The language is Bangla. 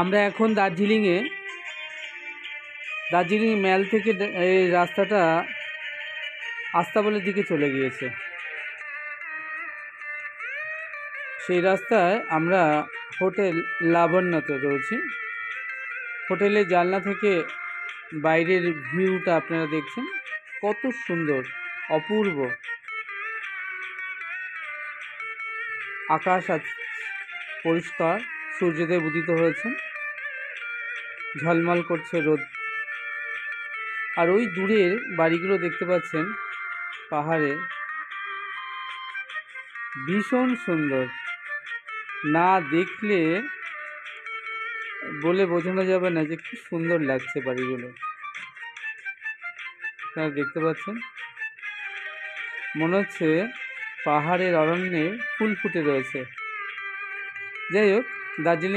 আমরা এখন দার্জিলিং ম্যাল থেকে এই রাস্তাটা আস্তাবলের দিকে চলে গিয়েছে। সেই রাস্তায় আমরা হোটেল লাবণ্যতে রয়েছি। হোটেলের জানলা থেকে বাইরের ভিউটা আপনারা দেখছেন, কত সুন্দর, অপূর্ব। আকাশ আজ পরিষ্কার, সূর্যদেব উদিত হয়েছেন, ঝলমল করছে রোদ। আর ওই দূরের বাড়িগুলো দেখতে পাচ্ছেন পাহাড়ে, ভীষণ সুন্দর। না দেখলে বলে বোঝানো যাবে না যে কি সুন্দর লাগছে বাড়িগুলো। আপনারা দেখতে পাচ্ছেন, মনে হচ্ছে পাহাড়ের অরণ্যে ফুল ফুটে রয়েছে। যাই হোক, দার্জিলিং